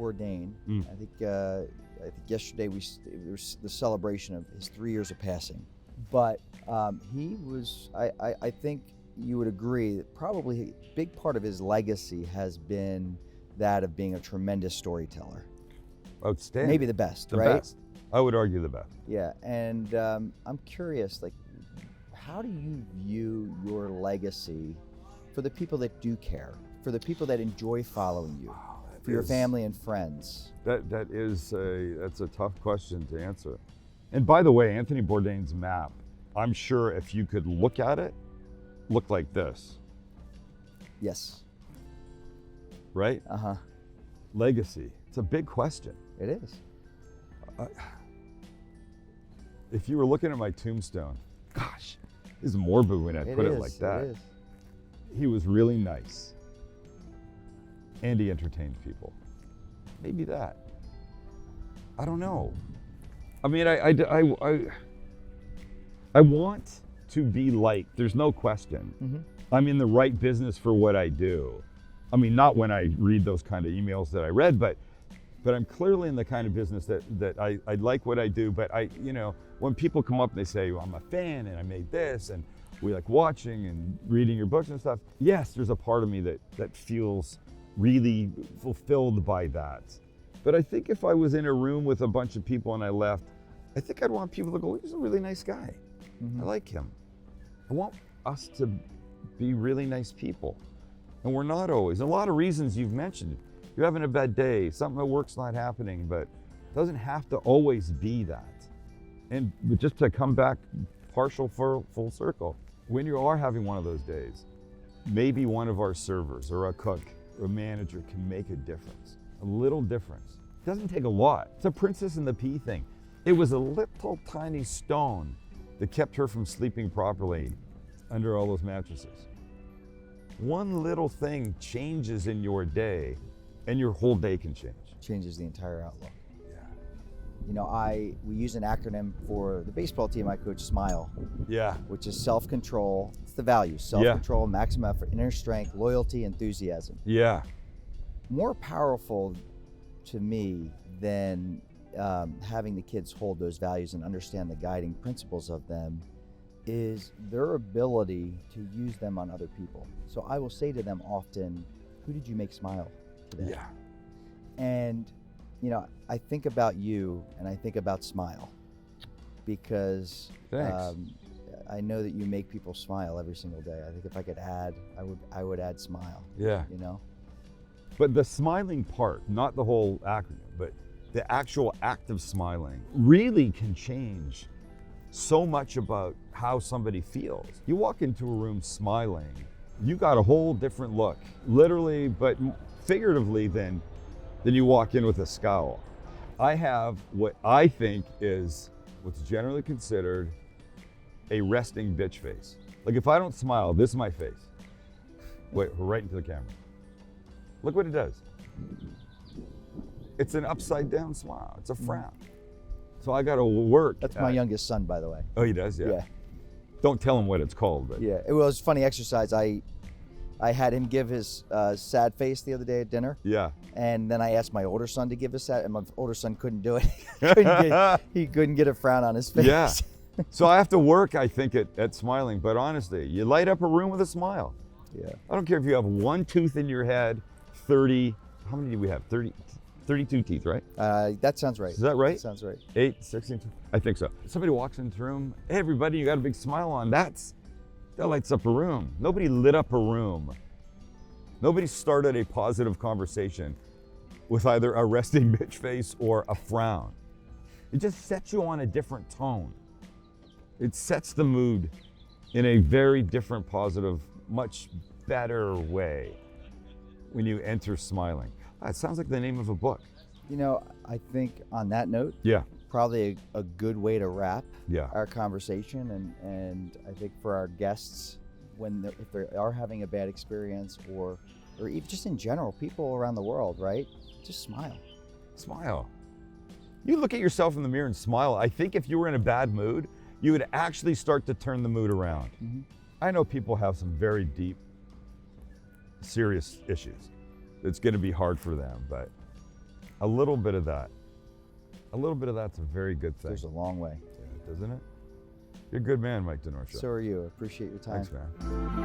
Bourdain. I think yesterday it was the celebration of his 3 years of passing. But he was, I think you would agree that probably a big part of his legacy has been that of being a tremendous storyteller. Outstanding. Maybe the best, The right? best. I would argue the best. Yeah, and I'm curious, like, how do you view your legacy for the people that do care, for the people that enjoy following you, for your family and friends? That's a tough question to answer. And by the way, Anthony Bourdain's map, I'm sure if you could look at it, look like this, Yes. right? Uh-huh. Legacy. It's a big question. It is. If you were looking at my tombstone, gosh, this is morbid when I put it like that. It is. He was really nice. And he entertained people. Maybe that. I don't know. I mean, I want to be liked. There's no question. Mm-hmm. I'm in the right business for what I do. I mean, not when I read those kind of emails that I read, but I'm clearly in the kind of business that I like what I do. But when people come up and they say, well, I'm a fan and I made this and we like watching and reading your books and stuff. Yes, there's a part of me that feels really fulfilled by that. But I think if I was in a room with a bunch of people and I left, I think I'd want people to go, he's a really nice guy. Mm-hmm. I like him. I want us to be really nice people. And we're not always. A lot of reasons you've mentioned. You're having a bad day, something at work's not happening, but it doesn't have to always be that. And just to come back full circle, when you are having one of those days, maybe one of our servers or a cook or a manager can make a difference, a little difference. It doesn't take a lot. It's a Princess and the Pea thing. It was a little tiny stone that kept her from sleeping properly under all those mattresses. One little thing changes in your day and your whole day can change. Changes the entire outlook. Yeah. We use an acronym for the baseball team I coach, SMILE, Yeah. which is self-control. It's the values: self-control, maximum effort, inner strength, loyalty, enthusiasm. Yeah. More powerful to me than having the kids hold those values and understand the guiding principles of them is their ability to use them on other people. So I will say to them often, who did you make smile today? Yeah. And I think about you and I think about SMILE because I know that you make people smile every single day. I think if I could add, I would add SMILE. Yeah. But the smiling part, not the whole acronym, but the actual act of smiling really can change so much about how somebody feels. You walk into a room smiling, you got a whole different look, literally, but figuratively than you walk in with a scowl. I have what I think is what's generally considered a resting bitch face. Like if I don't smile, this is my face. Wait, right into the camera. Look what it does. It's an upside down smile. It's a frown. So I got to work. that's my youngest son, by the way. Oh, he does? Yeah. Yeah. Don't tell him what it's called. But Yeah, it was a funny exercise. I had him give his sad face the other day at dinner. Yeah. And then I asked my older son to give his sad, and my older son couldn't do it. He couldn't get a frown on his face. Yeah. So I have to work, I think, at smiling. But honestly, you light up a room with a smile. Yeah. I don't care if you have one tooth in your head, 30, how many do we have? 32 teeth, right? That sounds right. Is that right? That sounds right. 8, 16, I think so. Somebody walks into the room, hey everybody, you got a big smile on. That lights up a room. Nobody lit up a room. Nobody started a positive conversation with either a resting bitch face or a frown. It just sets you on a different tone. It sets the mood in a very different, positive, much better way when you enter smiling. It sounds like the name of a book. I think on that note, Yeah. probably a good way to wrap Yeah. our conversation. And I think for our guests, if they are having a bad experience or even just in general, people around the world, right? Just smile. Smile. You look at yourself in the mirror and smile. I think if you were in a bad mood, you would actually start to turn the mood around. Mm-hmm. I know people have some very deep, serious issues. It's going to be hard for them, but A little bit of that. A little bit of that's a very good thing. There's a long way. Yeah, doesn't it? You're a good man, Mike DiNorscia. So are you. I appreciate your time. Thanks, man.